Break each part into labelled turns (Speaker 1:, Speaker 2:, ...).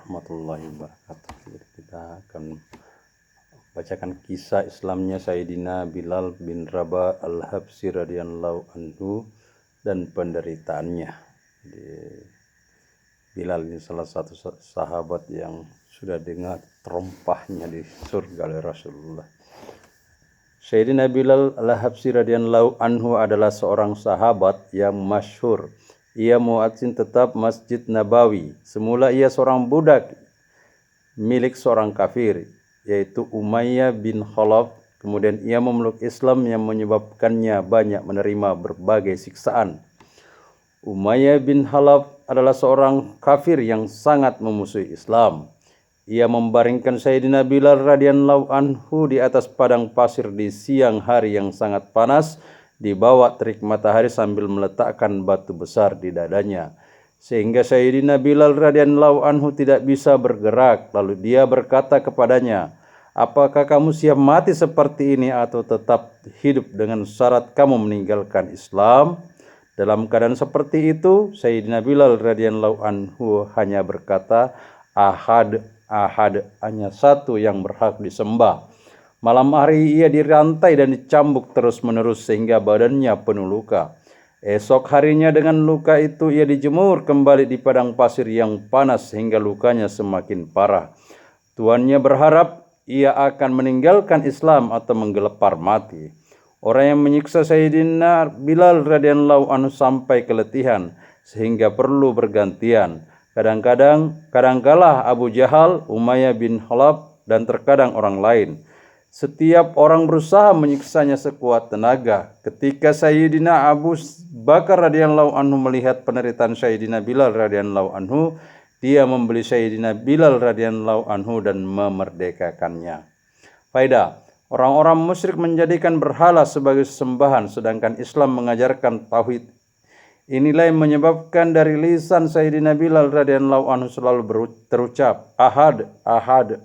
Speaker 1: warahmatullahi wabarakatuh. Kita akan bacakan kisah Islamnya Sayyidina Bilal bin Rabah al-Habsyi radhiyallahu anhu dan penderitaannya. Bilal ini salah satu sahabat yang sudah dengar terompahnya di surga oleh Rasulullah. Sayyidina Bilal al-Habsyi radhiyallahu anhu adalah seorang sahabat yang masyhur. Ia muadzin tetap Masjid Nabawi. Semula ia seorang budak milik seorang kafir, yaitu Umayyah bin Khalaf. Kemudian ia memeluk Islam yang menyebabkannya banyak menerima berbagai siksaan. Umayyah bin Khalaf adalah seorang kafir yang sangat memusuhi Islam. Ia membaringkan Sayyidina Bilal radhiyallahu anhu di atas padang pasir di siang hari yang sangat panas, di bawah terik matahari sambil meletakkan batu besar di dadanya, sehingga Sayyidina Bilal radhiyallahu anhu tidak bisa bergerak. Lalu dia berkata kepadanya, "Apakah kamu siap mati seperti ini atau tetap hidup dengan syarat kamu meninggalkan Islam?" Dalam keadaan seperti itu, Sayyidina Bilal radhiyallahu anhu hanya berkata, "Ahad, ahad, hanya satu yang berhak disembah." Malam hari ia dirantai dan dicambuk terus-menerus sehingga badannya penuh luka. Esok harinya dengan luka itu ia dijemur kembali di padang pasir yang panas sehingga lukanya semakin parah. Tuannya berharap ia akan meninggalkan Islam atau menggelepar mati. Orang yang menyiksa Sayyidina Bilal radhiyallahu anhu sampai keletihan sehingga perlu bergantian. Kadangkala Abu Jahal, Umayyah bin Khalaf, dan terkadang orang lain. Setiap orang berusaha menyiksanya sekuat tenaga. Ketika Sayyidina Abu Bakar radhiyallahu anhu melihat penderitaan Sayyidina Bilal radhiyallahu anhu, dia membeli Sayyidina Bilal radhiyallahu anhu dan memerdekakannya. Faedah: orang-orang musyrik menjadikan berhala sebagai sembahan, sedangkan Islam mengajarkan tauhid. Inilah yang menyebabkan dari lisan Sayyidina Bilal radhiyallahu anhu selalu terucap ahad, ahad.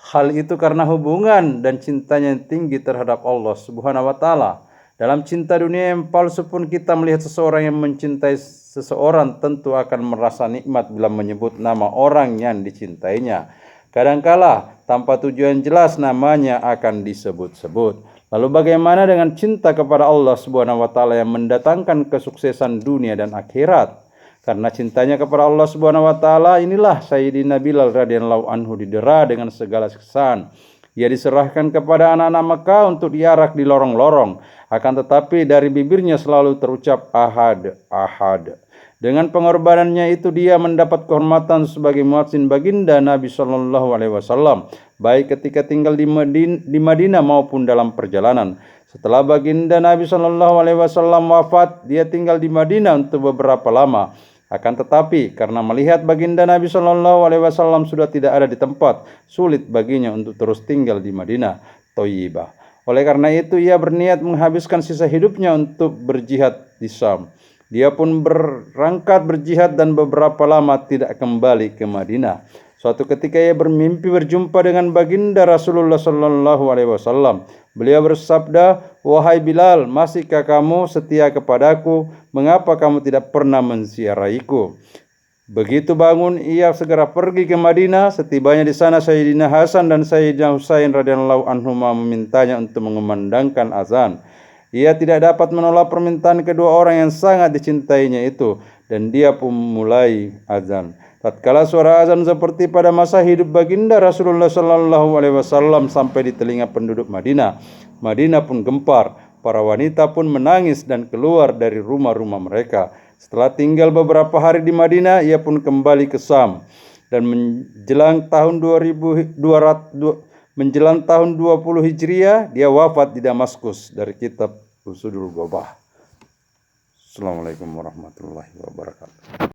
Speaker 1: Hal itu karena hubungan dan cintanya yang tinggi terhadap Allah Subhanahu wa Ta'ala. Dalam cinta dunia yang palsu pun kita melihat seseorang yang mencintai seseorang tentu akan merasa nikmat bila menyebut nama orang yang dicintainya. Kadangkala tanpa tujuan jelas namanya akan disebut-sebut. Lalu bagaimana dengan cinta kepada Allah Subhanahu wa Ta'ala yang mendatangkan kesuksesan dunia dan akhirat? Karena cintanya kepada Allah Subhanahu wa Ta'ala, inilah Sayyidina Bilal radhiyallahu anhu didera dengan segala siksaan. Ia diserahkan kepada anak-anak Mekah untuk diarak di lorong-lorong. Akan tetapi dari bibirnya selalu terucap ahad, ahad. Dengan pengorbanannya itu dia mendapat kehormatan sebagai muadzin baginda Nabi Shallallahu Alaihi Wasallam, baik ketika tinggal di Madinah maupun dalam perjalanan. Setelah baginda Nabi Shallallahu Alaihi Wasallam wafat, dia tinggal di Madinah untuk beberapa lama. Akan tetapi karena melihat baginda Nabi Shallallahu Alaihi Wasallam sudah tidak ada di tempat, sulit baginya untuk terus tinggal di Madinah Thayyibah. Oleh karena itu ia berniat menghabiskan sisa hidupnya untuk berjihad di Syam. Dia pun berangkat berjihad dan beberapa lama tidak kembali ke Madinah. Suatu ketika ia bermimpi berjumpa dengan baginda Rasulullah Sallallahu Alaihi Wasallam. Beliau bersabda, "Wahai Bilal, masihkah kamu setia kepadaku? Mengapa kamu tidak pernah menziarahiku?" Begitu bangun, ia segera pergi ke Madinah. Setibanya di sana, Sayyidina Hasan dan Sayyidina Husain radhiyallahu anhuma memintanya untuk mengumandangkan azan. Ia tidak dapat menolak permintaan kedua orang yang sangat dicintainya itu, dan dia pun mulai azan. Tatkala suara azan seperti pada masa hidup baginda Rasulullah Sallallahu Alaihi Wasallam sampai di telinga penduduk Madinah, Madinah pun gempar. Para wanita pun menangis dan keluar dari rumah-rumah mereka. Setelah tinggal beberapa hari di Madinah, ia pun kembali ke Syam. Dan menjelang tahun 20 Hijriah, dia wafat di Damaskus. Dari kitab Usudul Ghabah. Assalamualaikum warahmatullahi wabarakatuh.